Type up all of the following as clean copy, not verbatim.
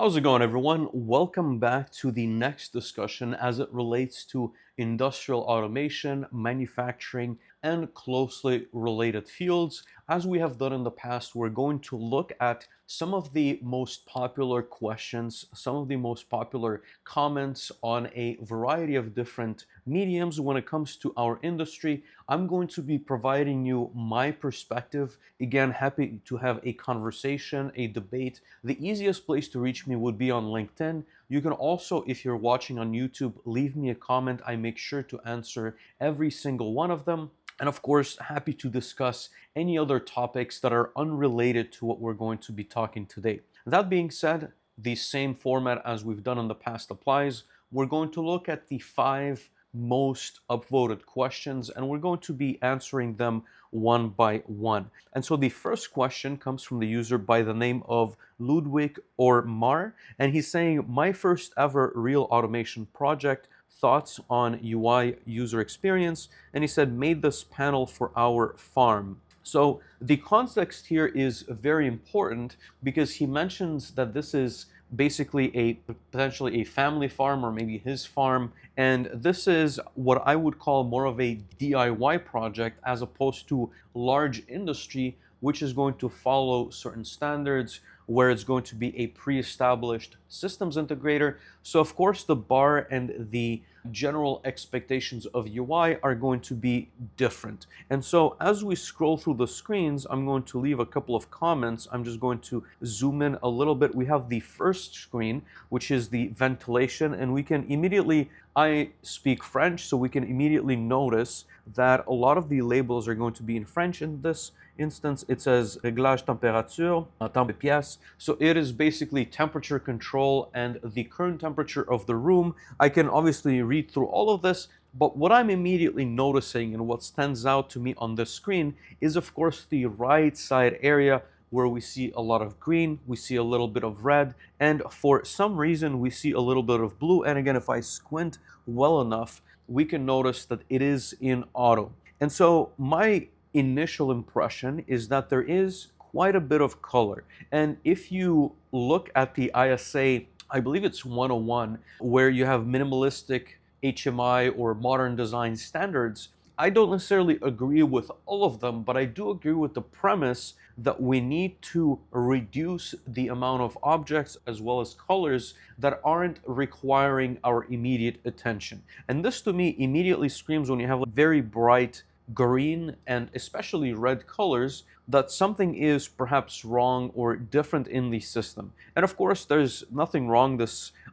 How's it going, everyone? Welcome back to the next discussion as it relates to industrial automation, manufacturing, and closely related fields. As we have done in the past, we're going to look at some of the most popular questions, some of the most popular comments on a variety of different mediums when it comes to our industry. I'm going to be providing you my perspective. Again, happy to have a conversation, a debate. The easiest place to reach me would be on LinkedIn. You can also, if you're watching on YouTube, leave me a comment. I make sure to answer every single one of them. And of course, happy to discuss any other topics that are unrelated to what we're going to be talking today. That being said, the same format as we've done in the past applies. We're going to look at the 5 most upvoted questions and we're going to be answering them one by one. And so the first question comes from the user by the name of Ludwig or Mar, and he's saying, my first ever real automation project, thoughts on UI user experience. And he said, made this panel for our farm. So the context here is very important because he mentions that this is basically a potentially a family farm or maybe his farm, and this is what I would call more of a DIY project as opposed to large industry, which is going to follow certain standards where it's going to be a pre-established systems integrator. So of course the bar and the general expectations of UI are going to be different. And so as we scroll through the screens, I'm going to leave a couple of comments. I'm just going to zoom in a little bit. We have the first screen, which is the ventilation, and we can immediately, I speak French, so we can immediately notice that a lot of the labels are going to be in French. In this instance, it says réglage température, kbps. So it is basically temperature control and the current temperature of the room. I can obviously read through all of this, but what I'm immediately noticing and what stands out to me on this screen is, of course, the right side area where we see a lot of green, we see a little bit of red, and for some reason we see a little bit of blue. And again, if I squint well enough, we can notice that it is in auto. And so my initial impression is that there is quite a bit of color. And if you look at the ISA, I believe it's 101, where you have minimalistic HMI or modern design standards, I don't necessarily agree with all of them, but I do agree with the premise that we need to reduce the amount of objects as well as colors that aren't requiring our immediate attention. And this to me immediately screams, when you have very bright green and especially red colors, that something is perhaps wrong or different in the system. And of course, there's nothing wrong.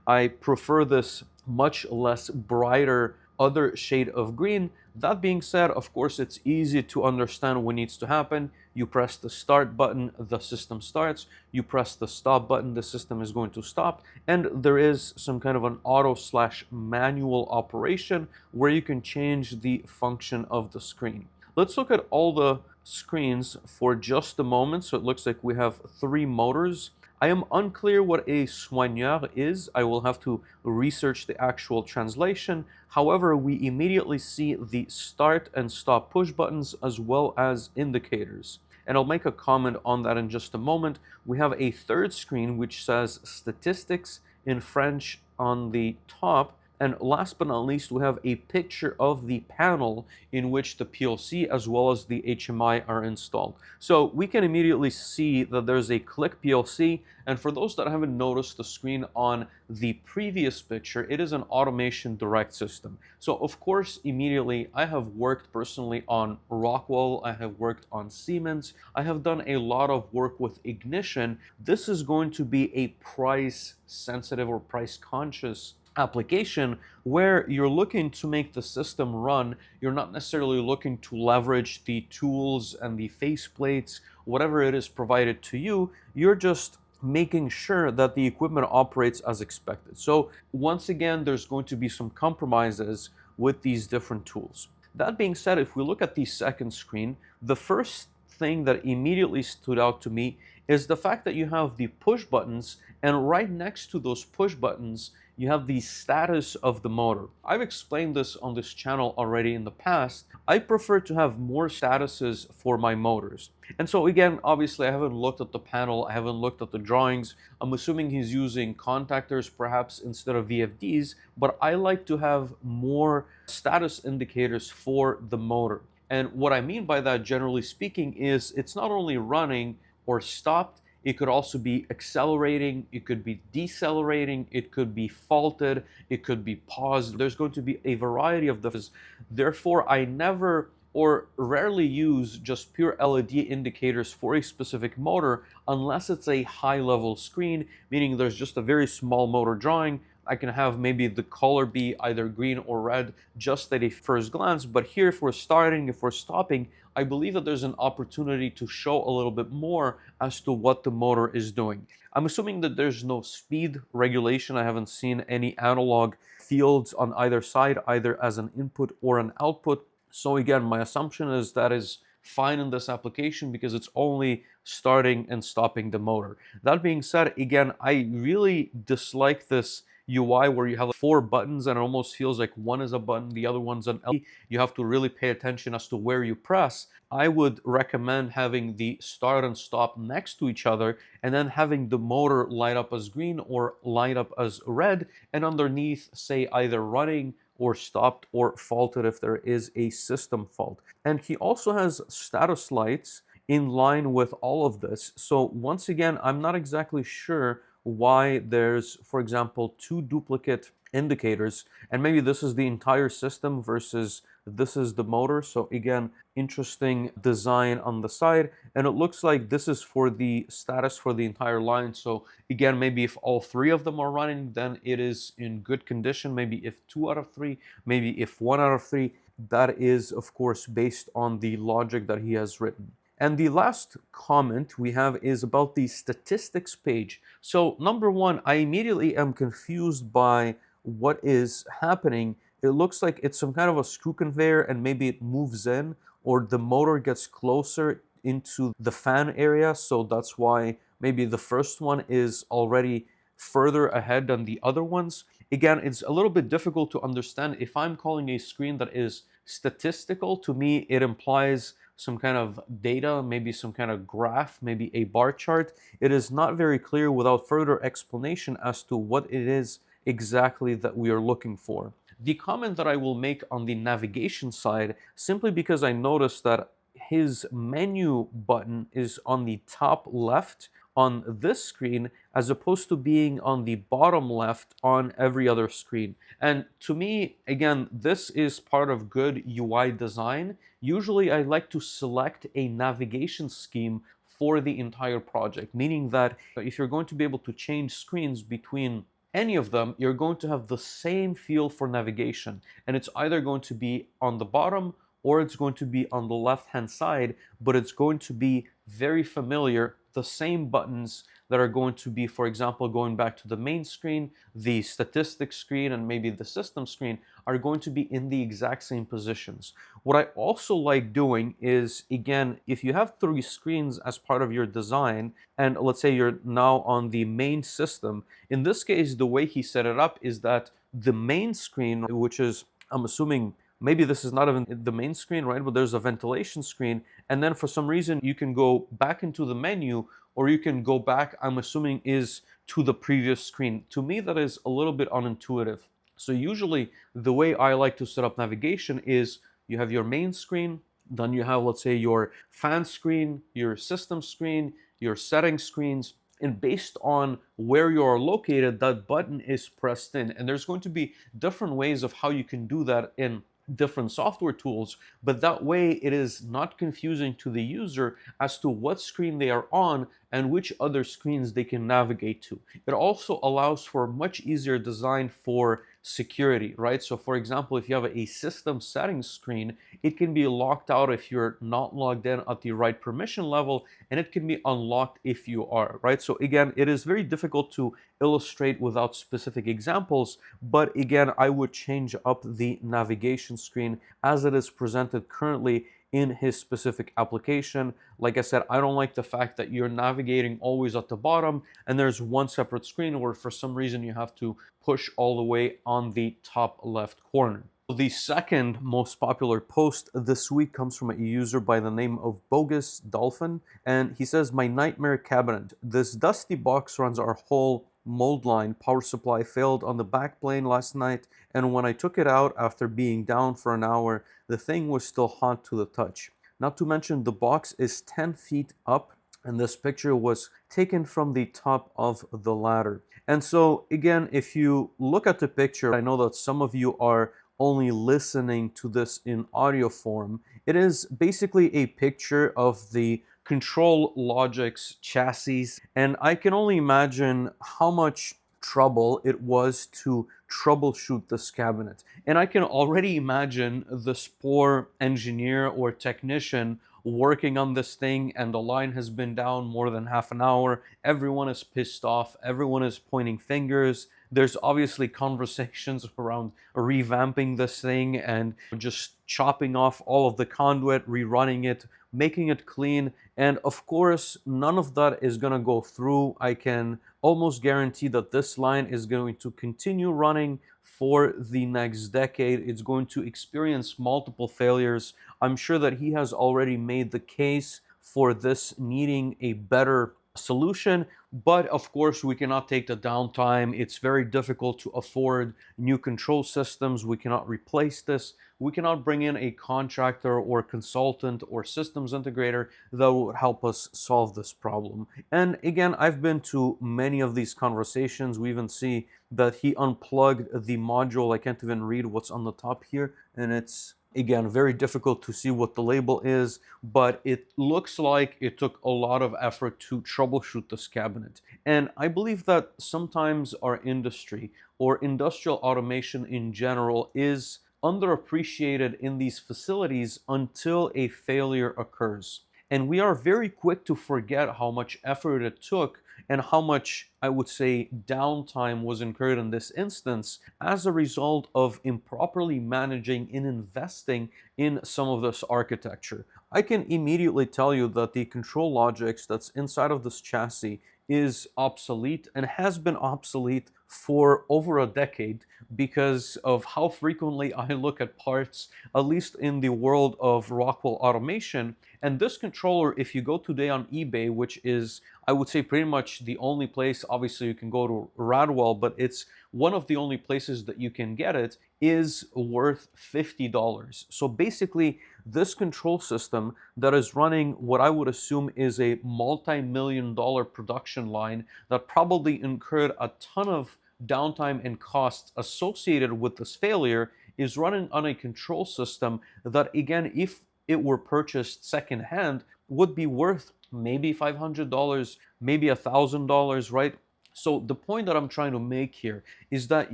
I prefer this much less brighter other shade of green. That being said, of course, it's easy to understand what needs to happen. You press the start button, the system starts. You press the stop button, the system is going to stop. And there is some kind of an auto/manual operation where you can change the function of the screen. Let's look at all the screens for just a moment. So it looks like we have 3 motors. I am unclear what a soigneur is. I will have to research the actual translation. However, we immediately see the start and stop push buttons as well as indicators. And I'll make a comment on that in just a moment. We have a third screen which says statistics in French on the top. And last but not least, we have a picture of the panel in which the PLC as well as the HMI are installed. So we can immediately see that there's a click PLC. And for those that haven't noticed the screen on the previous picture, it is an automation direct system. So of course, immediately I have worked personally on Rockwell. I have worked on Siemens. I have done a lot of work with ignition. This is going to be a price sensitive or price conscious application where you're looking to make the system run. You're not necessarily looking to leverage the tools and the faceplates, whatever it is provided to you. You're just making sure that the equipment operates as expected. So once again, there's going to be some compromises with these different tools. That being said, if we look at the second screen, the first thing that immediately stood out to me is the fact that you have the push buttons, and right next to those push buttons, you have the status of the motor. I've explained this on this channel already in the past. I prefer to have more statuses for my motors. And so again, obviously I haven't looked at the panel, I haven't looked at the drawings. I'm assuming he's using contactors perhaps instead of VFDs, but I like to have more status indicators for the motor. And what I mean by that, generally speaking, is it's not only running or stopped, it could also be accelerating, it could be decelerating, it could be faulted, it could be paused. There's going to be a variety of those. Therefore, I never or rarely use just pure LED indicators for a specific motor unless it's a high level screen, meaning there's just a very small motor drawing. I can have maybe the color be either green or red just at a first glance, but here if we're starting, if we're stopping, I believe that there's an opportunity to show a little bit more as to what the motor is doing. I'm assuming that there's no speed regulation. I haven't seen any analog fields on either side, either as an input or an output. So again, my assumption is that is fine in this application because it's only starting and stopping the motor. That being said, again, I really dislike this UI where you have 4 buttons and it almost feels like one is a button, the other one's an LED. You have to really pay attention as to where you press. I would recommend having the start and stop next to each other and then having the motor light up as green or light up as red, and underneath say either running or stopped or faulted if there is a system fault. And he also has status lights in line with all of this. So once again, I'm not exactly sure why there's, for example, 2 duplicate indicators, and maybe this is the entire system versus this is the motor. So again, interesting design on the side, and it looks like this is for the status for the entire line. So again, maybe if all 3 of them are running, then it is in good condition. Maybe if 2 out of 3, maybe if 1 out of 3. That is of course based on the logic that he has written. And the last comment we have is about the statistics page. So number one, I immediately am confused by what is happening. It looks like it's some kind of a screw conveyor and maybe it moves in or the motor gets closer into the fan area. So that's why maybe the first one is already further ahead than the other ones. Again, it's a little bit difficult to understand. If I'm calling a screen that is statistical, to me, it implies some kind of data, maybe some kind of graph, maybe a bar chart. It is not very clear without further explanation as to what it is exactly that we are looking for. The comment that I will make on the navigation side, simply because I noticed that his menu button is on the top left on this screen as opposed to being on the bottom left on every other screen. And to me, again, this is part of good UI design. Usually I like to select a navigation scheme for the entire project, meaning that if you're going to be able to change screens between any of them, you're going to have the same feel for navigation. And it's either going to be on the bottom or it's going to be on the left-hand side, but it's going to be very familiar, the same buttons that are going to be, for example, going back to the main screen, the statistics screen, and maybe the system screen are going to be in the exact same positions. What I also like doing is, again, if you have 3 screens as part of your design, and let's say you're now on the main system, in this case, the way he set it up is that the main screen, which is, I'm assuming, maybe this is not even the main screen, right? But there's a ventilation screen. And then for some reason, you can go back into the menu or you can go back, I'm assuming, is to the previous screen. To me, that is a little bit unintuitive. So usually the way I like to set up navigation is you have your main screen, then you have, let's say, your fan screen, your system screen, your setting screens, and based on where you are located, that button is pressed in. And there's going to be different ways of how you can do that in different software tools, but that way it is not confusing to the user as to what screen they are on and which other screens they can navigate to. It also allows for much easier design for security, right? So for example, if you have a system settings screen, it can be locked out if you're not logged in at the right permission level, and it can be unlocked if you are, right? So again, it is very difficult to illustrate without specific examples, but again, I would change up the navigation screen as it is presented currently in his specific application. Like I said, I don't like the fact that you're navigating always at the bottom and there's one separate screen where for some reason you have to push all the way on the top left corner. The second most popular post this week comes from a user by the name of Bogus Dolphin, and he says, "My nightmare cabinet. This dusty box runs our whole mold line. Power supply failed on the back plane last night, and when I took it out after being down for an hour, the thing was still hot to the touch. Not to mention the box is 10 feet up, and this picture was taken from the top of the ladder." And so again, if you look at the picture, I know that some of you are only listening to this in audio form. It is basically a picture of the ControlLogix chassis, and I can only imagine how much trouble it was to troubleshoot this cabinet. And I can already imagine this poor engineer or technician working on this thing, and the line has been down more than half an hour. Everyone is pissed off, everyone is pointing fingers. There's obviously conversations around revamping this thing and just chopping off all of the conduit, rerunning it, making it clean. And of course, none of that is going to go through. I can almost guarantee that this line is going to continue running for the next decade. It's going to experience multiple failures. I'm sure that he has already made the case for this needing a better solution, but of course we cannot take the downtime. It's very difficult to afford new control systems. We cannot replace this. We cannot bring in a contractor or consultant or systems integrator that would help us solve this problem. And again, I've been to many of these conversations. We even see that he unplugged the module. I can't even read what's on the top here, and it's again very difficult to see what the label is, but it looks like it took a lot of effort to troubleshoot this cabinet. And I believe that sometimes our industry or industrial automation in general is underappreciated in these facilities until a failure occurs. And we are very quick to forget how much effort it took and how much, I would say, downtime was incurred in this instance as a result of improperly managing and investing in some of this architecture. I can immediately tell you that the ControlLogix that's inside of this chassis is obsolete and has been obsolete for over a decade because of how frequently I look at parts, at least in the world of Rockwell Automation. And this controller, if you go today on eBay, which is, I would say, pretty much the only place, obviously you can go to Radwell, but it's one of the only places that you can get it, is worth $50. So basically, this control system that is running what I would assume is a multi-million-dollar production line that probably incurred a ton of downtime and costs associated with this failure is running on a control system that, again, if it were purchased secondhand, would be worth maybe $500, maybe $1,000, right? So the point that I'm trying to make here is that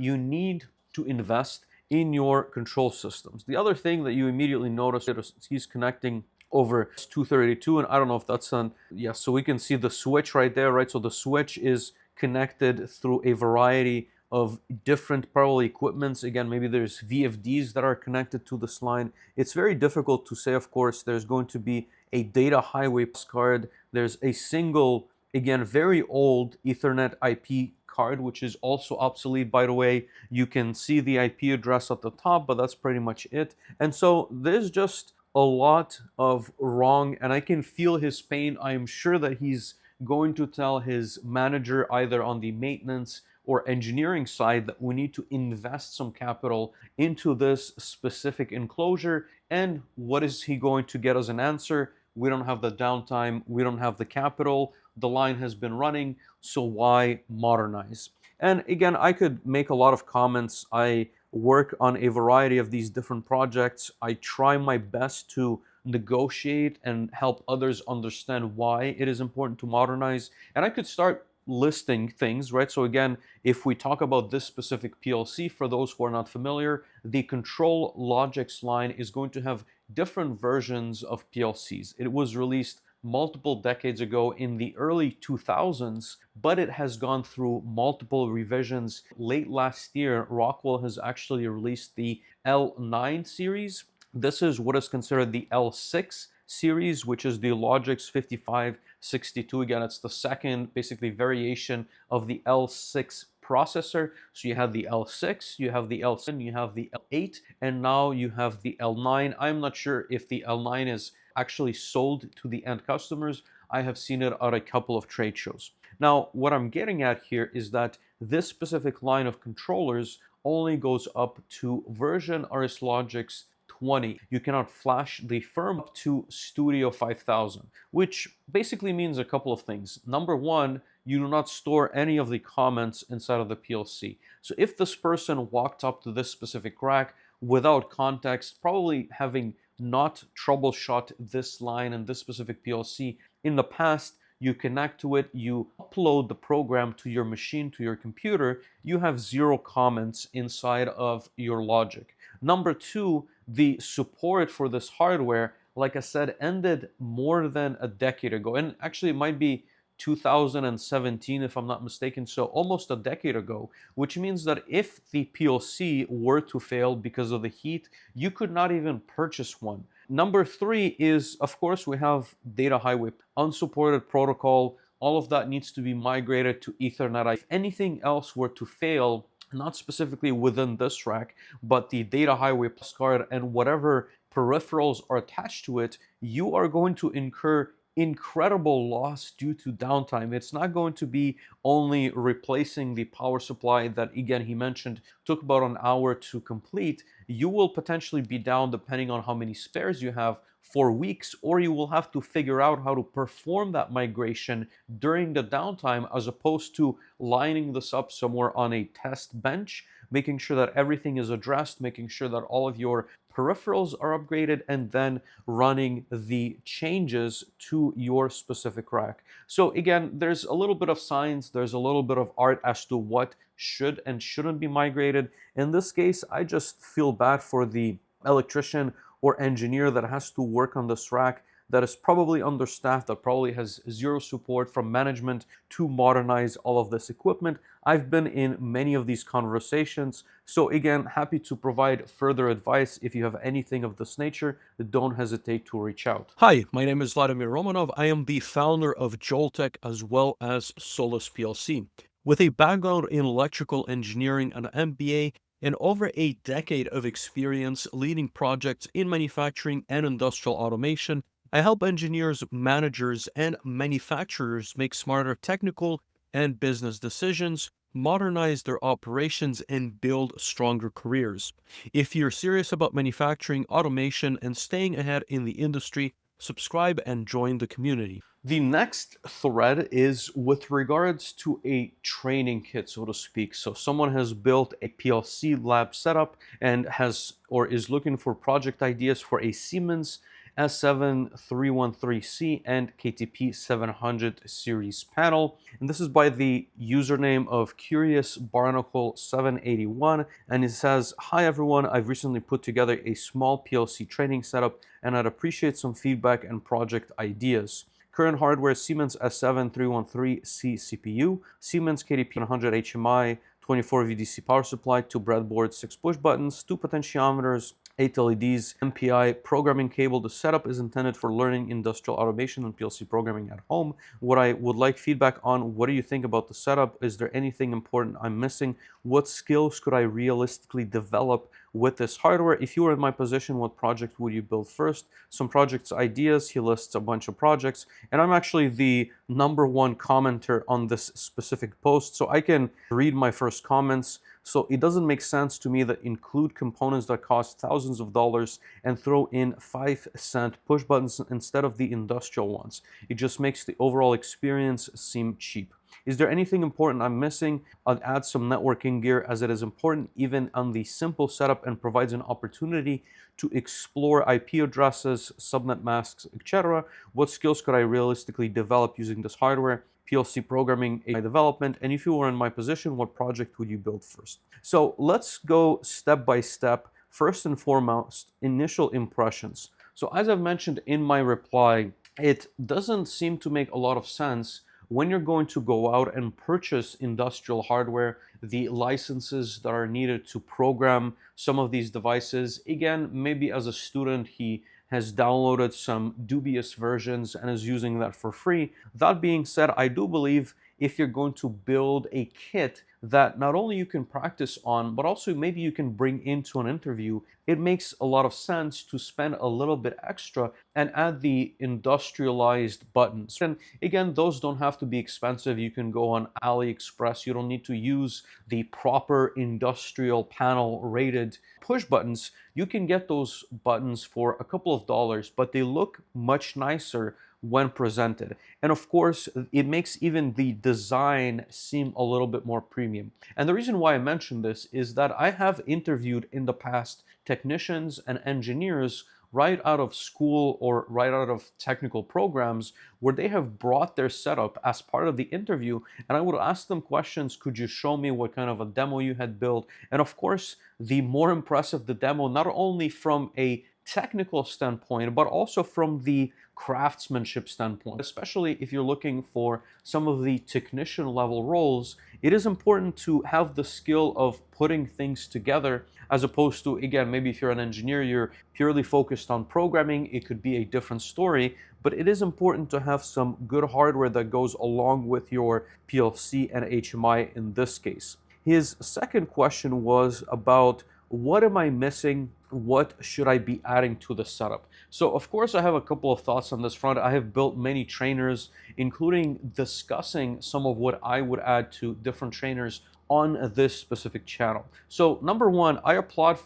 you need to invest in your control systems. The other thing that you immediately notice is he's connecting over 232, and I don't know if that's on, yeah, so we can see the switch right there, right? So the switch is connected through a variety of different parallel equipments. Again, maybe there's VFDs that are connected to this line. It's very difficult to say, of course. There's going to be a data highway card. There's a single, again, very old Ethernet IP card, which is also obsolete, by the way. You can see the IP address at the top, but that's pretty much it. And so there's just a lot of wrong, and I can feel his pain. I am sure that he's going to tell his manager either on the maintenance or engineering side that we need to invest some capital into this specific enclosure. And what is he going to get as an answer? We don't have the downtime, we don't have the capital, the line has been running, so why modernize? And again, I could make a lot of comments. I work on a variety of these different projects. I try my best to negotiate and help others understand why it is important to modernize. And I could start listing things, right? So again, if we talk about this specific PLC, for those who are not familiar, the ControlLogix line is going to have different versions of PLCs. It was released multiple decades ago in the early 2000s, but it has gone through multiple revisions. Late last year, Rockwell has actually released the L9 series, This is what is considered the L6 series, which is the Logix 5562. Again, it's the second basically variation of the L6 processor. So you have the L6, you have the L7, you have the L8, and now you have the L9. I'm not sure if the L9 is actually sold to the end customers. I have seen it at a couple of trade shows. Now, what I'm getting at here is that this specific line of controllers only goes up to version RS Logix 20. You cannot flash the firm up to Studio 5000, which basically means a couple of things. Number one, you do not store any of the comments inside of the PLC. So if this person walked up to this specific rack without context, probably having not troubleshot this line and this specific PLC in the past, you connect to it, you upload the program to your machine, to your computer, you have zero comments inside of your logic. Number two, the support for this hardware, like I said, ended more than a decade ago. And actually, it might be 2017, if I'm not mistaken, so almost a decade ago, which means that if the PLC were to fail because of the heat, you could not even purchase one. Number three is, of course, we have data highway, unsupported protocol. All of that needs to be migrated to Ethernet. If anything else were to fail, not specifically within this rack, but the data highway plus card and whatever peripherals are attached to it, you are going to incur incredible loss due to downtime. It's not going to be only replacing the power supply that, again, he mentioned took about an hour to complete. You will potentially be down, depending on how many spares you have, for weeks, or you will have to figure out how to perform that migration during the downtime, as opposed to lining this up somewhere on a test bench, making sure that everything is addressed, making sure that all of your peripherals are upgraded, and then running the changes to your specific rack. So again, there's a little bit of science, there's a little bit of art as to what should and shouldn't be migrated. In this case, I just feel bad for the electrician or engineer that has to work on this rack, that is probably understaffed, that probably has zero support from management to modernize all of this equipment. I've been in many of these conversations. So again, happy to provide further advice. If you have anything of this nature, don't hesitate to reach out. Hi, my name is Vladimir Romanov. I am the founder of Joltech as well as Solus PLC. With a background in electrical engineering and MBA and over a decade of experience leading projects in manufacturing and industrial automation, I help engineers, managers, and manufacturers make smarter technical and business decisions, modernize their operations, and build stronger careers. If you're serious about manufacturing, automation, and staying ahead in the industry, subscribe and join the community. The next thread is with regards to a training kit, so to speak. So someone has built a PLC lab setup and has or is looking for project ideas for a Siemens S7-313C and KTP 700 series panel. And this is by the username of Curious Barnacle 781. And it says, "Hi everyone, I've recently put together a small PLC training setup and I'd appreciate some feedback and project ideas. Current hardware: Siemens S7-313C CPU, Siemens KTP 100 HMI, 24 VDC power supply, 2 breadboards, 6 push buttons, 2 potentiometers, 8 LEDs, MPI, programming cable. The setup is intended for learning industrial automation and PLC programming at home. What I would like feedback on: what do you think about the setup? Is there anything important I'm missing? What skills could I realistically develop with this hardware? If you were in my position, what project would you build first?" Some projects ideas. He lists a bunch of projects, and I'm actually the #1 commenter on this specific post, so I can read my first comments. So it doesn't make sense to me that include components that cost thousands of dollars and throw in 5-cent push buttons instead of the industrial ones. It just makes the overall experience seem cheap. Is there anything important I'm missing? I'll add some networking gear, as it is important even on the simple setup and provides an opportunity to explore IP addresses, subnet masks, etc. What skills could I realistically develop using this hardware? PLC programming, AI development, and if you were in my position, what project would you build first? So let's go step by step. First and foremost, initial impressions. So as I've mentioned in my reply, it doesn't seem to make a lot of sense when you're going to go out and purchase industrial hardware, the licenses that are needed to program some of these devices. Again, maybe as a student, he has downloaded some dubious versions and is using that for free. That being said, I do believe if you're going to build a kit that not only you can practice on, but also maybe you can bring into an interview, it makes a lot of sense to spend a little bit extra and add the industrialized buttons. And again, those don't have to be expensive. You can go on AliExpress. You don't need to use the proper industrial panel rated push buttons. You can get those buttons for a couple of dollars, but they look much nicer when presented. And of course, it makes even the design seem a little bit more premium. And the reason why I mention this is that I have interviewed in the past technicians and engineers right out of school or right out of technical programs where they have brought their setup as part of the interview, and I would ask them questions. Could you show me what kind of a demo you had built? And of course, the more impressive the demo, not only from a technical standpoint, but also from the craftsmanship standpoint, especially if you're looking for some of the technician level roles, it is important to have the skill of putting things together as opposed to, again, maybe if you're an engineer, you're purely focused on programming, it could be a different story, but it is important to have some good hardware that goes along with your PLC and HMI in this case. His second question was about what am I missing? What should I be adding to the setup? So of course, I have a couple of thoughts on this front. I have built many trainers, including discussing some of what I would add to different trainers on this specific channel. So number one, I applaud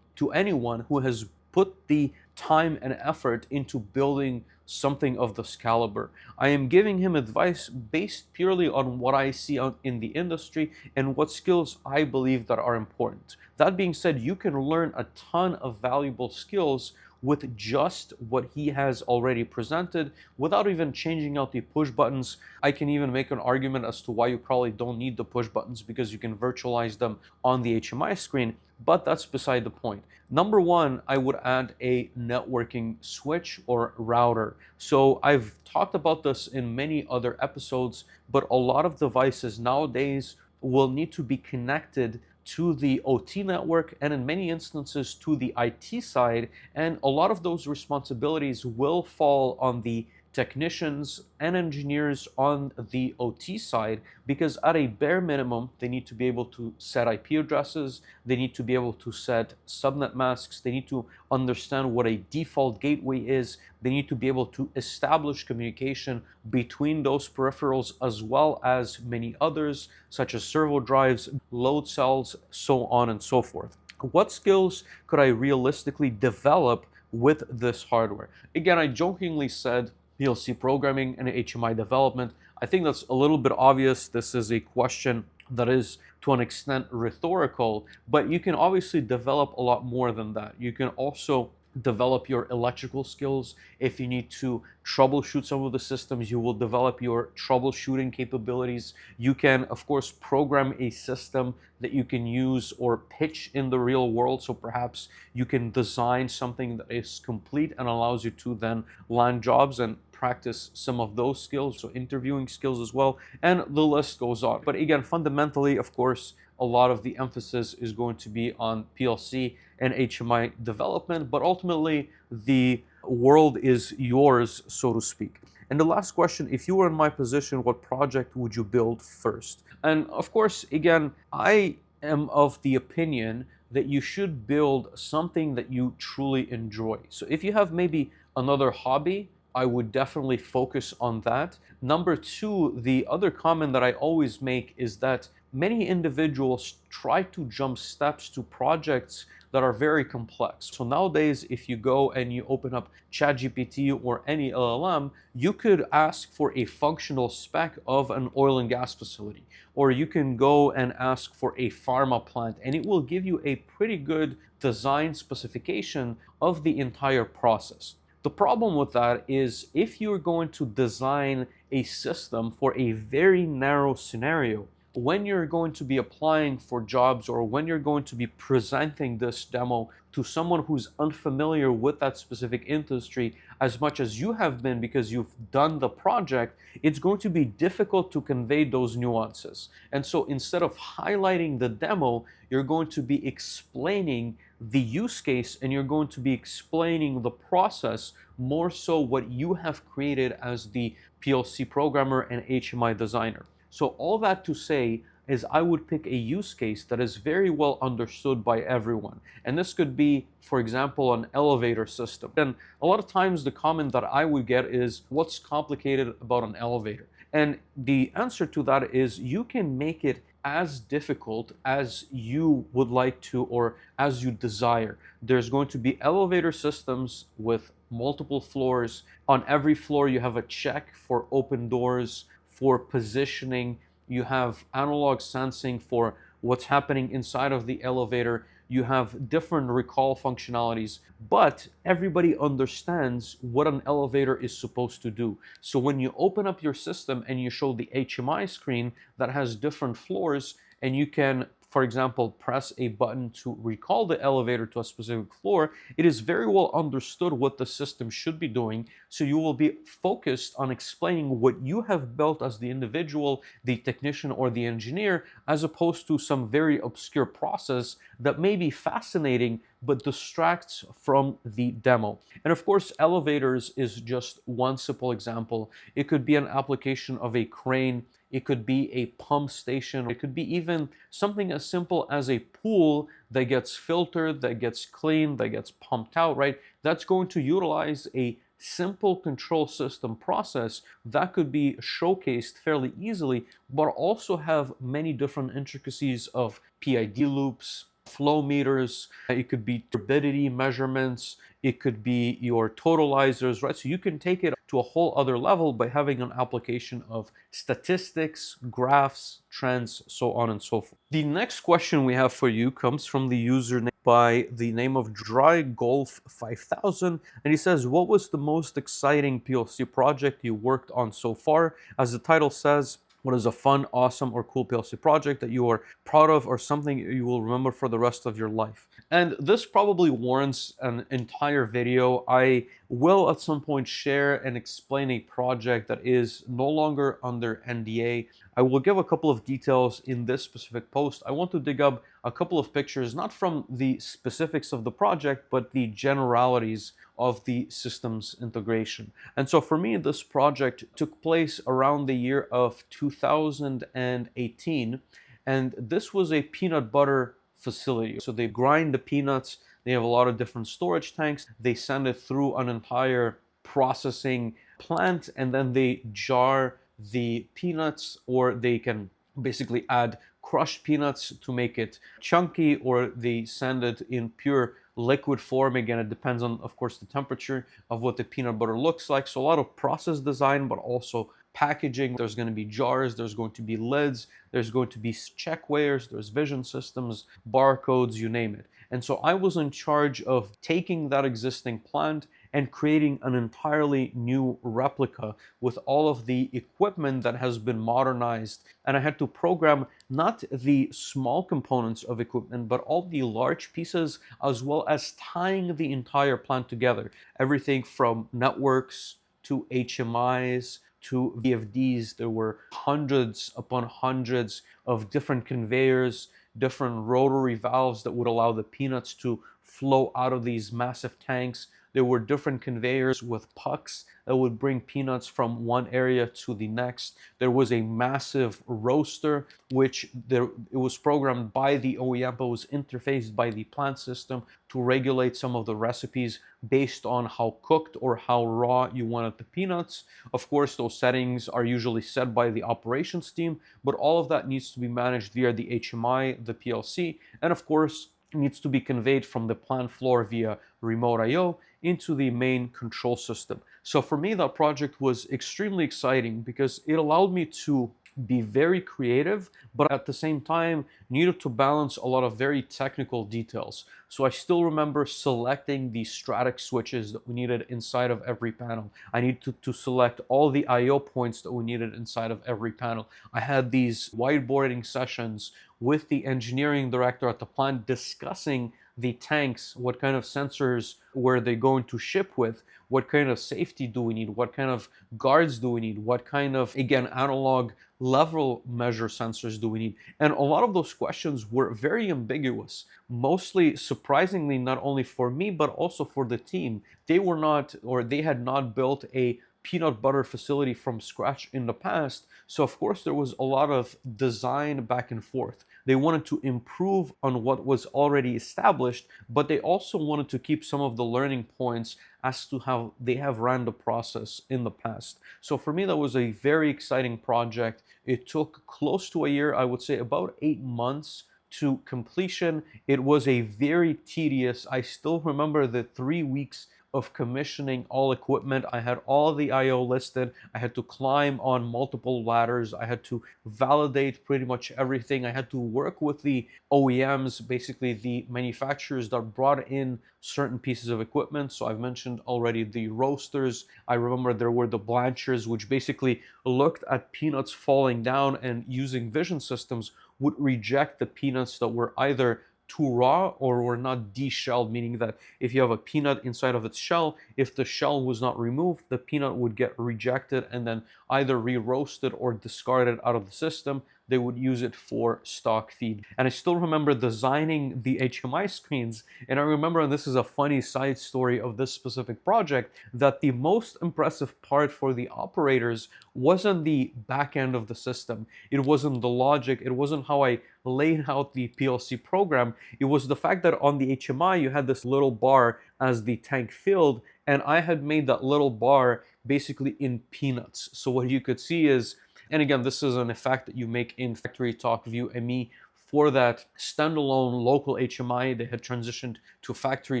to anyone who has put the time and effort into building something of this caliber. I am giving him advice based purely on what I see out in the industry and what skills I believe that are important. That being said, you can learn a ton of valuable skills with just what he has already presented without even changing out the push buttons. I can even make an argument as to why you probably don't need the push buttons because you can virtualize them on the HMI screen, but that's beside the point. Number one, I would add a networking switch or router. So I've talked about this in many other episodes, but a lot of devices nowadays will need to be connected to the OT network and in many instances to the IT side. And a lot of those responsibilities will fall on the technicians and engineers on the OT side because at a bare minimum, they need to be able to set IP addresses, they need to be able to set subnet masks, they need to understand what a default gateway is, they need to be able to establish communication between those peripherals as well as many others, such as servo drives, load cells, so on and so forth. What skills could I realistically develop with this hardware? Again, I jokingly said PLC programming and HMI development. I think that's a little bit obvious. This is a question that is to an extent rhetorical, but you can obviously develop a lot more than that. You can also develop your electrical skills. If you need to troubleshoot some of the systems, you will develop your troubleshooting capabilities. You can, of course, program a system that you can use or pitch in the real world. So perhaps you can design something that is complete and allows you to then land jobs and practice some of those skills, so interviewing skills as well, and the list goes on. But again, fundamentally, of course, a lot of the emphasis is going to be on PLC and HMI development, but ultimately the world is yours, so to speak. And the last question, if you were in my position, what project would you build first? And of course, again, I am of the opinion that you should build something that you truly enjoy. So if you have maybe another hobby, I would definitely focus on that. Number two, the other comment that I always make is that many individuals try to jump steps to projects that are very complex. So nowadays, if you go and you open up ChatGPT or any LLM, you could ask for a functional spec of an oil and gas facility, or you can go and ask for a pharma plant, and it will give you a pretty good design specification of the entire process. The problem with that is if you're going to design a system for a very narrow scenario, when you're going to be applying for jobs or when you're going to be presenting this demo to someone who's unfamiliar with that specific industry as much as you have been because you've done the project, it's going to be difficult to convey those nuances. And so instead of highlighting the demo, you're going to be explaining the use case and you're going to be explaining the process, more so what you have created as the PLC programmer and HMI designer. So all that to say is I would pick a use case that is very well understood by everyone. And this could be, for example, an elevator system. And a lot of times the comment that I would get is, what's complicated about an elevator? And the answer to that is you can make it as difficult as you would like to or as you desire. There's going to be elevator systems with multiple floors. On every floor, you have a check for open doors, for positioning. You have analog sensing for what's happening inside of the elevator. You have different recall functionalities, but everybody understands what an elevator is supposed to do. So when you open up your system and you show the HMI screen that has different floors, and you can, for example, press a button to recall the elevator to a specific floor, it is very well understood what the system should be doing. So you will be focused on explaining what you have built as the individual, the technician, or the engineer, as opposed to some very obscure process that may be fascinating but distracts from the demo. And of course, elevators is just one simple example. It could be an application of a crane. It could be a pump station. It could be even something as simple as a pool that gets filtered, that gets cleaned, that gets pumped out, right? That's going to utilize a simple control system process that could be showcased fairly easily, but also have many different intricacies of PID loops, flow meters. It could be turbidity measurements. It could be your totalizers, right? So you can take it to a whole other level by having an application of statistics, graphs, trends, so on and so forth. The next question we have for you comes from the username by the name of Dry Golf 5000, and he says, what was the most exciting PLC project you worked on so far? As the title says, what is a fun, awesome, or cool PLC project that you are proud of or something you will remember for the rest of your life? And this probably warrants an entire video. I will at some point share and explain a project that is no longer under NDA. I will give a couple of details in this specific post. I want to dig up a couple of pictures, not from the specifics of the project, but the generalities of the systems integration. And so for me, this project took place around the year of 2018, and this was a peanut butter facility. So they grind the peanuts, they have a lot of different storage tanks, they send it through an entire processing plant, and then they jar the peanuts, or they can basically add crushed peanuts to make it chunky, or they send it in pure liquid form. Again, it depends on, of course, the temperature of what the peanut butter looks like. So a lot of process design, but also packaging. There's going to be jars, there's going to be lids, there's going to be check weighers, there's vision systems, barcodes, you name it. And so I was in charge of taking that existing plant and creating an entirely new replica with all of the equipment that has been modernized. And I had to program not the small components of equipment, but all the large pieces, as well as tying the entire plant together. Everything from networks to HMIs to VFDs. There were hundreds upon hundreds of different conveyors, different rotary valves that would allow the peanuts to flow out of these massive tanks. There were different conveyors with pucks that would bring peanuts from one area to the next. There was a massive roaster, which it was programmed by the OEM, but was interfaced by the plant system to regulate some of the recipes based on how cooked or how raw you wanted the peanuts. Of course, those settings are usually set by the operations team, but all of that needs to be managed via the HMI, the PLC, and of course, needs to be conveyed from the plant floor via remote I/O into the main control system. So for me, that project was extremely exciting because it allowed me to be very creative, but at the same time needed to balance a lot of very technical details. So I still remember selecting the static switches that we needed inside of every panel. I needed to select all the IO points that we needed inside of every panel. I had these whiteboarding sessions with the engineering director at the plant discussing the tanks, what kind of sensors were they going to ship with, what kind of safety do we need, what kind of guards do we need, what kind of, again, analog level measure sensors do we need. And a lot of those questions were very ambiguous, mostly surprisingly, not only for me but also for the team. They were not, or they had not built a peanut butter facility from scratch in the past. So of course there was a lot of design back and forth. They wanted to improve on what was already established, but they also wanted to keep some of the learning points as to how they have ran the process in the past. So for me, that was a very exciting project. It took close to a year, I would say about 8 months to completion. It was a very tedious, I still remember the 3 weeks of commissioning all equipment. I had all the IO listed. I had to climb on multiple ladders. I had to validate pretty much everything. I had to work with the OEMs, basically the manufacturers that brought in certain pieces of equipment. So I've mentioned already the roasters. I remember there were the blanchers, which basically looked at peanuts falling down and using vision systems would reject the peanuts that were either too raw or were not deshelled, meaning that if you have a peanut inside of its shell, if the shell was not removed, the peanut would get rejected and then either re-roasted or discarded out of the system. They would use it for stock feed. And I still remember designing the HMI screens. And I remember, and this is a funny side story of this specific project, that the most impressive part for the operators wasn't the back end of the system. It wasn't the logic. It wasn't how I laid out the PLC program. It was the fact that on the HMI, you had this little bar as the tank filled, and I had made that little bar basically in peanuts. So what you could see is, and again, this is an effect that you make in Factory Talk View ME for that standalone local HMI. They had transitioned to Factory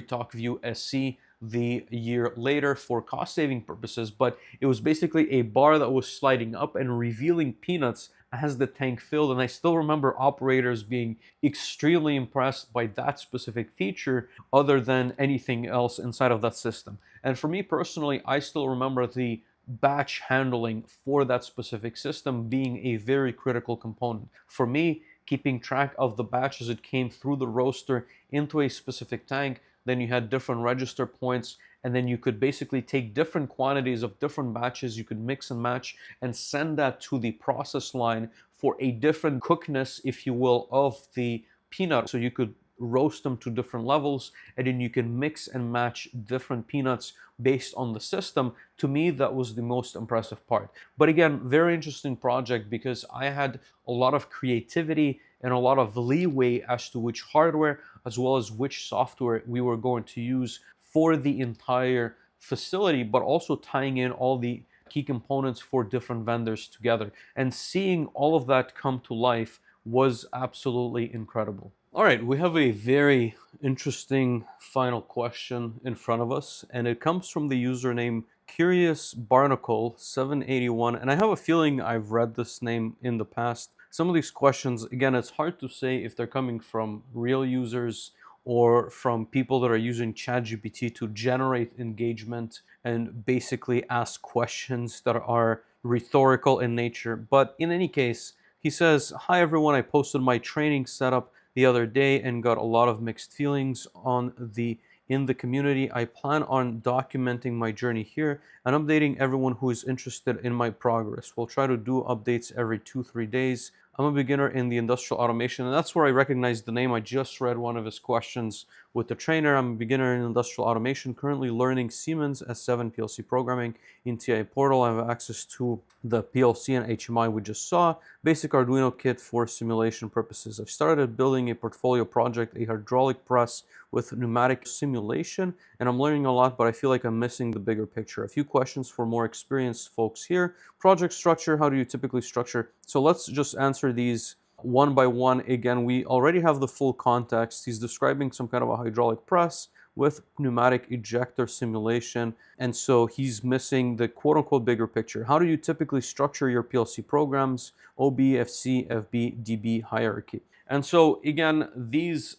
Talk View SC the year later for cost saving purposes, but it was basically a bar that was sliding up and revealing peanuts as the tank filled. And I still remember operators being extremely impressed by that specific feature other than anything else inside of that system. And for me personally, I still remember the batch handling for that specific system being a very critical component. For me, keeping track of the batch as it came through the roaster into a specific tank, then you had different register points, and then you could basically take different quantities of different batches, you could mix and match and send that to the process line for a different cookness, if you will, of the peanut. So you could roast them to different levels, and then you can mix and match different peanuts based on the system. To me, that was the most impressive part. But again, very interesting project because I had a lot of creativity and a lot of leeway as to which hardware as well as which software we were going to use for the entire facility, but also tying in all the key components for different vendors together. And seeing all of that come to life was absolutely incredible. All right, we have a very interesting final question in front of us, and it comes from the username Curious Barnacle 781. And I have a feeling I've read this name in the past. Some of these questions, again, it's hard to say if they're coming from real users or from people that are using ChatGPT to generate engagement and basically ask questions that are rhetorical in nature. But in any case, he says, "Hi everyone, I posted my training setup the other day and got a lot of mixed feelings in the community. I plan on documenting my journey here and updating everyone who is interested in my progress. We'll try to do updates every 2-3 days. I'm a beginner in the industrial automation," and that's where I recognize the name. I just read one of his questions with the trainer. "I'm a beginner in industrial automation, currently learning Siemens S7 PLC programming in TI Portal. I have access to the PLC and HMI we just saw, basic Arduino kit for simulation purposes. I've started building a portfolio project, a hydraulic press with pneumatic simulation, and I'm learning a lot, but I feel like I'm missing the bigger picture. A few questions for more experienced folks here. Project structure, how do you typically structure?" So let's just answer these one by one. Again, we already have the full context. He's describing some kind of a hydraulic press, with pneumatic ejector simulation. And so he's missing the quote unquote bigger picture. How do you typically structure your PLC programs? OB, FC, FB, DB hierarchy. And so again,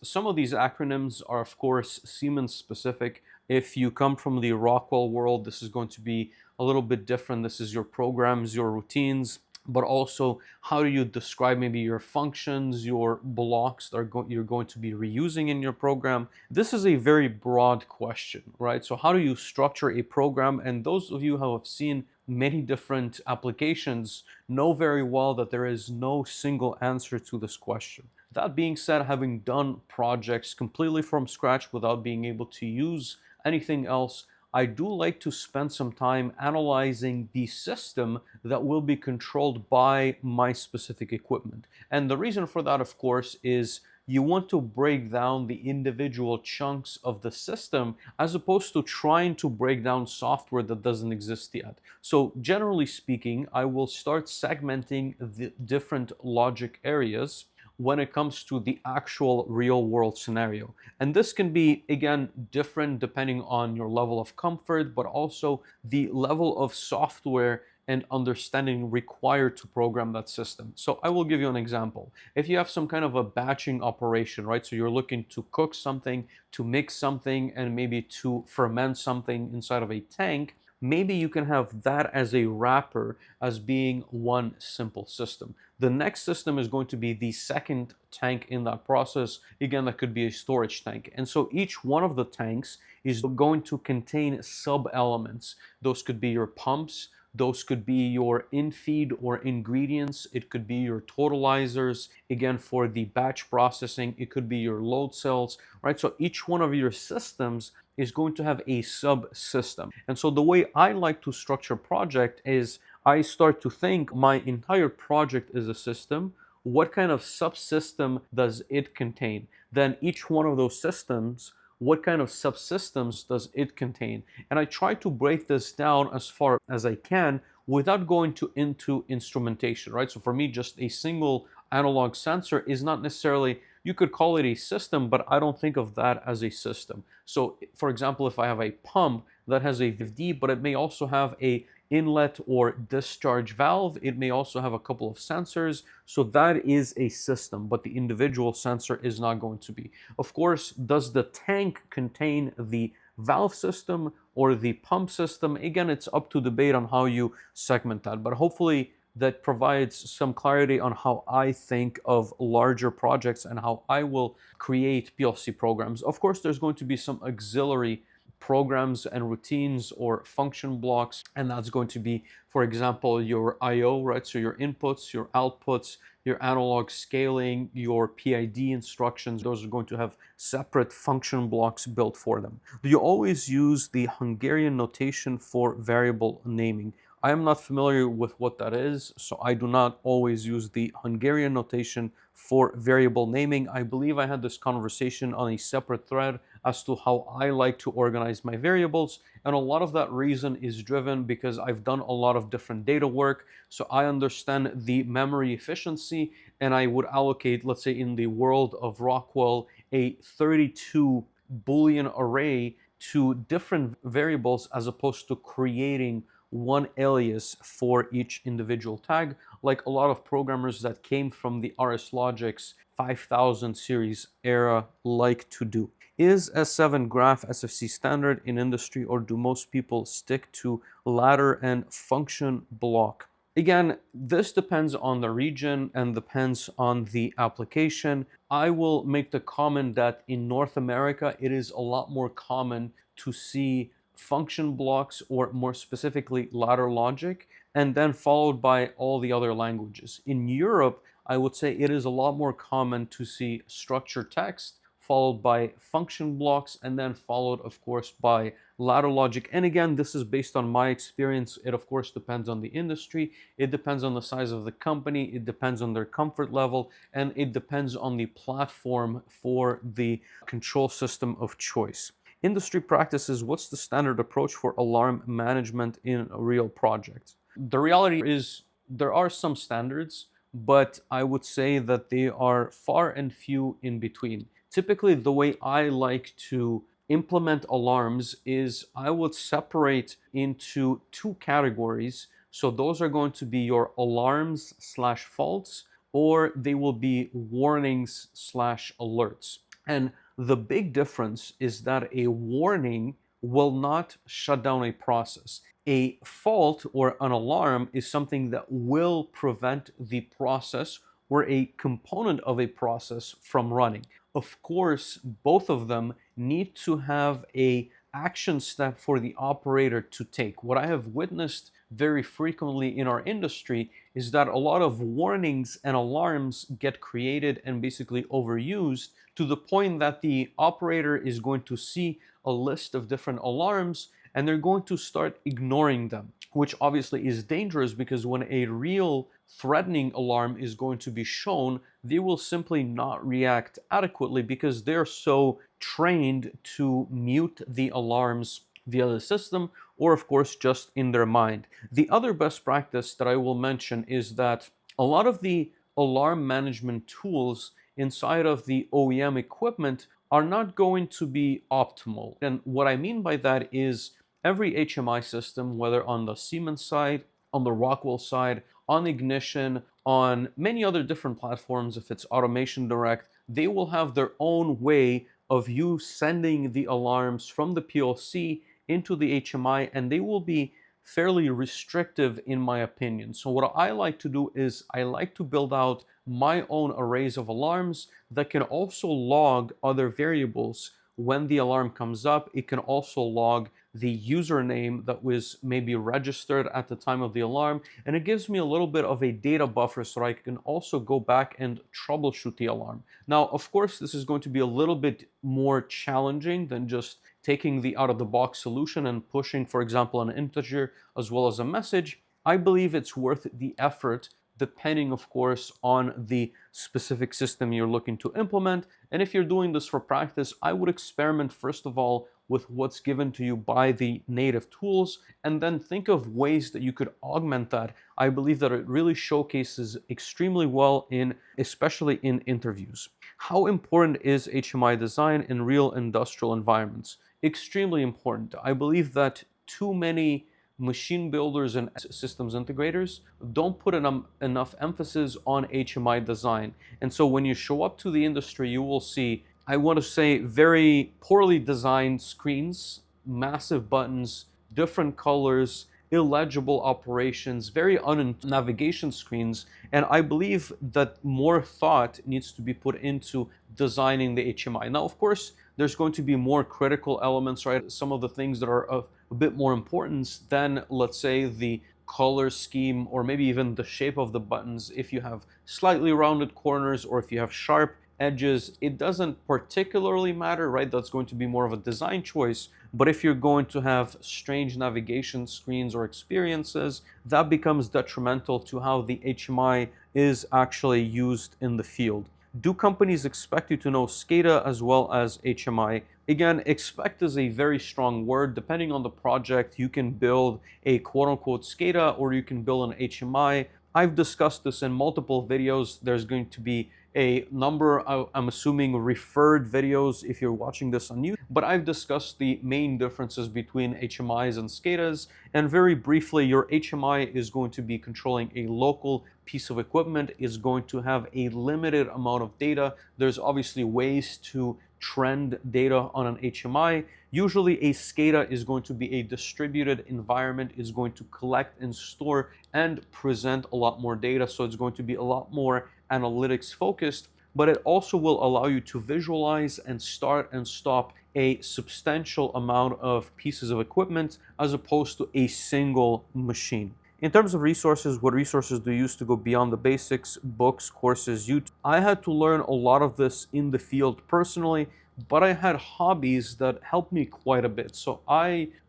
some of these acronyms are of course Siemens specific. If you come from the Rockwell world, this is going to be a little bit different. This is your programs, your routines, but also how do you describe maybe your functions, your blocks that you're going to be reusing in your program. This is a very broad question, right? So how do you structure a program? And those of you who have seen many different applications know very well that there is no single answer to this question. That being said, having done projects completely from scratch without being able to use anything else, I do like to spend some time analyzing the system that will be controlled by my specific equipment. And the reason for that, of course, is you want to break down the individual chunks of the system as opposed to trying to break down software that doesn't exist yet. So generally speaking, I will start segmenting the different logic areas when it comes to the actual real world scenario. And this can be, again, different depending on your level of comfort, but also the level of software and understanding required to program that system. So I will give you an example. If you have some kind of a batching operation, right? So you're looking to cook something, to mix something, and maybe to ferment something inside of a tank, maybe you can have that as a wrapper as being one simple system. The next system is going to be the second tank in that process. Again, that could be a storage tank. And so each one of the tanks is going to contain sub-elements. Those could be your pumps, those could be your in-feed or ingredients. It could be your totalizers. Again, for the batch processing, it could be your load cells, right? So each one of your systems is going to have a subsystem. And so the way I like to structure project is I start to think my entire project is a system. What kind of subsystem does it contain? Then each one of those systems, what kind of subsystems does it contain? And I try to break this down as far as I can without going into instrumentation, right? So for me, just a single analog sensor is not necessarily, you could call it a system, but I don't think of that as a system. So for example, if I have a pump that has a VFD, but it may also have a inlet or discharge valve. It may also have a couple of sensors. So that is a system, but the individual sensor is not going to be. Of course, does the tank contain the valve system or the pump system? Again, it's up to debate on how you segment that, but hopefully that provides some clarity on how I think of larger projects and how I will create PLC programs. Of course, there's going to be some auxiliary programs and routines or function blocks, and that's going to be, for example, your IO, right? So your inputs, your outputs, your analog scaling, your PID instructions, those are going to have separate function blocks built for them. Do you always use the Hungarian notation for variable naming? I am not familiar with what that is, so I do not always use the Hungarian notation for variable naming. I believe I had this conversation on a separate thread as to how I like to organize my variables, and a lot of that reason is driven because I've done a lot of different data work, so I understand the memory efficiency, and I would allocate, let's say in the world of Rockwell, a 32 Boolean array to different variables as opposed to creating one alias for each individual tag, like a lot of programmers that came from the RSLogix 5000 series era like to do. Is S7 graph SFC standard in industry, or do most people stick to ladder and function block? Again, this depends on the region and depends on the application. I will make the comment that in North America, it is a lot more common to see function blocks, or more specifically ladder logic, and then followed by all the other languages. In Europe, I would say it is a lot more common to see structured text followed by function blocks, and then followed, of course, by ladder logic. And again, this is based on my experience. It, of course, depends on the industry. It depends on the size of the company. It depends on their comfort level. And it depends on the platform for the control system of choice. Industry practices, what's the standard approach for alarm management in a real project? The reality is there are some standards, but I would say that they are far and few in between. Typically, the way I like to implement alarms is I would separate into two categories. So those are going to be your alarms slash faults, or they will be warnings slash alerts. And the big difference is that a warning will not shut down a process. A fault or an alarm is something that will prevent the process or a component of a process from running. Of course, both of them need to have a action step for the operator to take. What I have witnessed very frequently in our industry is that a lot of warnings and alarms get created and basically overused to the point that the operator is going to see a list of different alarms and they're going to start ignoring them, which obviously is dangerous because when a real threatening alarm is going to be shown, they will simply not react adequately because they're so trained to mute the alarms via the system or, of course, just in their mind. The other best practice that I will mention is that a lot of the alarm management tools inside of the OEM equipment are not going to be optimal. And what I mean by that is every HMI system, whether on the Siemens side, on the Rockwell side, on Ignition, on many other different platforms, if it's Automation Direct, they will have their own way of you sending the alarms from the PLC into the HMI, and they will be fairly restrictive in my opinion. So what I like to do is I like to build out my own arrays of alarms that can also log other variables. When the alarm comes up, it can also log the username that was maybe registered at the time of the alarm, and it gives me a little bit of a data buffer so I can also go back and troubleshoot the alarm. Now, of course, this is going to be a little bit more challenging than just taking the out-of-the-box solution and pushing, for example, an integer as well as a message. I believe it's worth the effort depending, of course, on the specific system you're looking to implement. And if you're doing this for practice, I would experiment first of all with what's given to you by the native tools, and then think of ways that you could augment that. I believe that it really showcases extremely well in, especially in interviews. How important is HMI design in real industrial environments? Extremely important. I believe that too many machine builders and systems integrators don't put enough emphasis on HMI design. And so when you show up to the industry, you will see, I want to say, very poorly designed screens, massive buttons, different colors, illegible operations, very navigation screens. And I believe that more thought needs to be put into designing the HMI. Now, of course, there's going to be more critical elements, right? Some of the things that are of a bit more importance than, let's say, the color scheme or maybe even the shape of the buttons. If you have slightly rounded corners or if you have sharp edges, it doesn't particularly matter, right? That's going to be more of a design choice. But if you're going to have strange navigation screens or experiences, that becomes detrimental to how the HMI is actually used in the field. Do companies expect you to know SCADA as well as HMI? Again, expect is a very strong word. Depending on the project, you can build a quote-unquote SCADA or you can build an HMI. I've discussed this in multiple videos. There's going to be a number, I'm assuming, referred videos if you're watching this on YouTube, but I've discussed the main differences between HMIs and SCADAs. And very briefly, your HMI is going to be controlling a local piece of equipment, is going to have a limited amount of data. There's obviously ways to trend data on an HMI. Usually a SCADA is going to be a distributed environment, is going to collect and store and present a lot more data. So it's going to be a lot more analytics focused, but it also will allow you to visualize and start and stop a substantial amount of pieces of equipment as opposed to a single machine. In terms of resources, what resources do you use to go beyond the basics, books, courses, YouTube? I had to learn a lot of this in the field personally, but I had hobbies that helped me quite a bit. So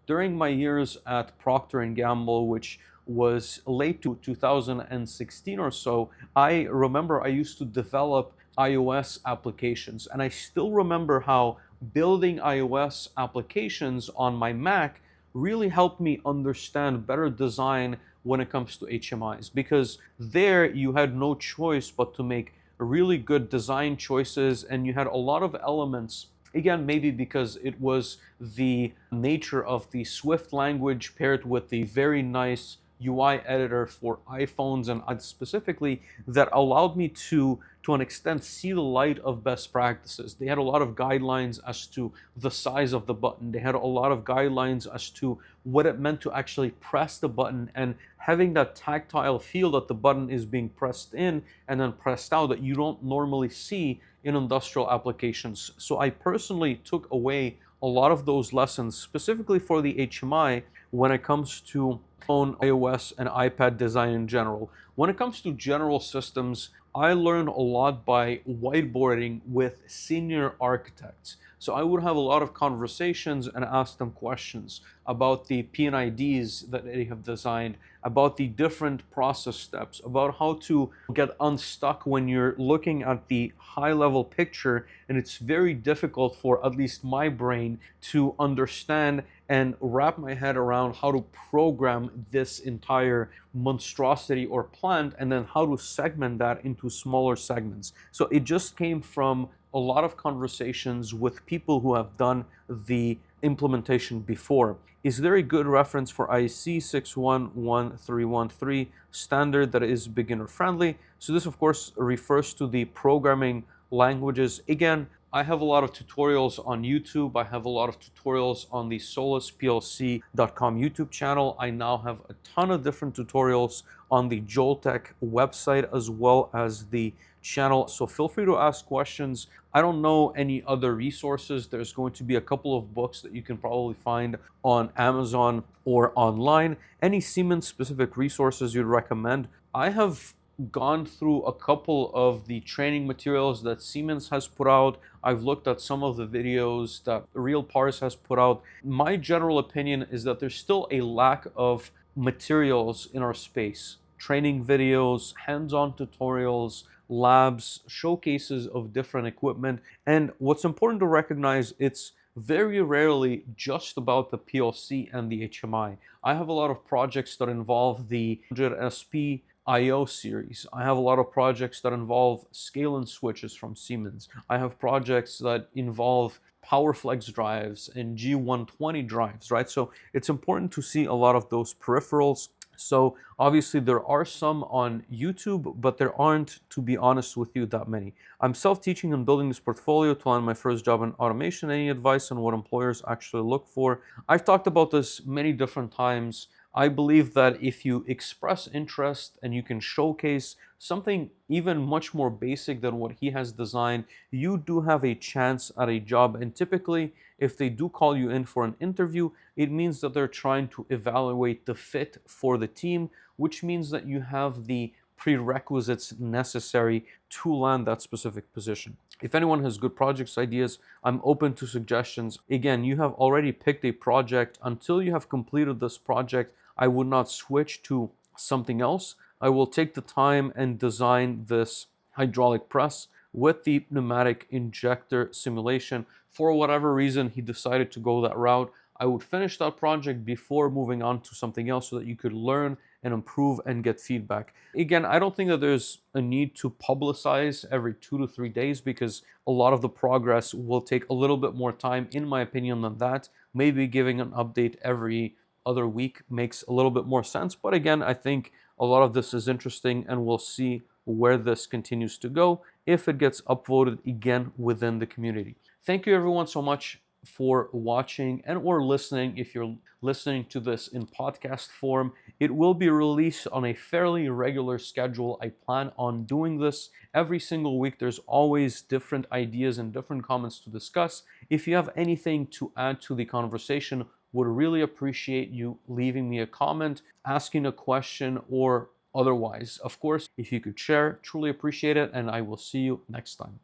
during my years at Procter & Gamble, which was late to 2016 or so, I remember I used to develop iOS applications. And I still remember how building iOS applications on my Mac really helped me understand better design when it comes to HMIs, because there you had no choice but to make really good design choices, and you had a lot of elements Again, maybe because it was the nature of the Swift language paired with the very nice UI editor for iPhones and specifically that allowed me to an extent see the light of best practices. They had a lot of guidelines as to the size of the button. They had a lot of guidelines as to what it meant to actually press the button and having that tactile feel that the button is being pressed in and then pressed out that you don't normally see in industrial applications. So I personally took away a lot of those lessons specifically for the HMI when it comes to phone, iOS, and iPad design in general. When it comes to general systems, I learned a lot by whiteboarding with senior architects. So I would have a lot of conversations and ask them questions about the P&IDs that they have designed, about the different process steps, about how to get unstuck when you're looking at the high level picture and it's very difficult for at least my brain to understand and wrap my head around how to program this entire monstrosity or plant and then how to segment that into smaller segments. So it just came from a lot of conversations with people who have done the implementation before. Is there a good reference for IEC 61113 standard that is beginner friendly? So this of course refers to the programming languages. Again, I have a lot of tutorials on YouTube. I have a lot of tutorials on the solusplc.com YouTube channel. I now have a ton of different tutorials on the Joltech website as well as the channel. So feel free to ask questions. I don't know any other resources. There's going to be a couple of books that you can probably find on Amazon or online. Any Siemens specific resources you'd recommend? I have gone through a couple of the training materials that Siemens has put out. I've looked at some of the videos that Real Parse has put out. My general opinion is that there's still a lack of materials in our space. Training videos, hands-on tutorials, labs, showcases of different equipment. And what's important to recognize, it's very rarely just about the PLC and the HMI. I have a lot of projects that involve the 100SP IO series. I have a lot of projects that involve scale and switches from Siemens. I have projects that involve PowerFlex drives and G120 drives, right? So it's important to see a lot of those peripherals. So obviously there are some on YouTube, but there aren't, to be honest with you, that many. I'm self-teaching and building this portfolio to land my first job in automation. Any advice on what employers actually look for? I've talked about this many different times. I believe that if you express interest and you can showcase something even much more basic than what he has designed, you do have a chance at a job. And typically, if they do call you in for an interview, it means that they're trying to evaluate the fit for the team, which means that you have the prerequisites necessary to land that specific position. If anyone has good projects ideas, I'm open to suggestions. Again, you have already picked a project. Until you have completed this project, I would not switch to something else. I will take the time and design this hydraulic press with the pneumatic injector simulation. For whatever reason he decided to go that route, I would finish that project before moving on to something else so that you could learn and improve and get feedback. Again, I don't think that there's a need to publicize every 2 to 3 days because a lot of the progress will take a little bit more time, in my opinion, than that. Maybe giving an update every other week makes a little bit more sense. But again, I think a lot of this is interesting and we'll see where this continues to go if it gets upvoted again within the community. Thank you everyone so much for watching and or listening. If you're listening to this in podcast form, it will be released on a fairly regular schedule. I plan on doing this every single week. There's always different ideas and different comments to discuss. If you have anything to add to the conversation, would really appreciate you leaving me a comment, asking a question, or otherwise. Of course, if you could share, truly appreciate it, and I will see you next time.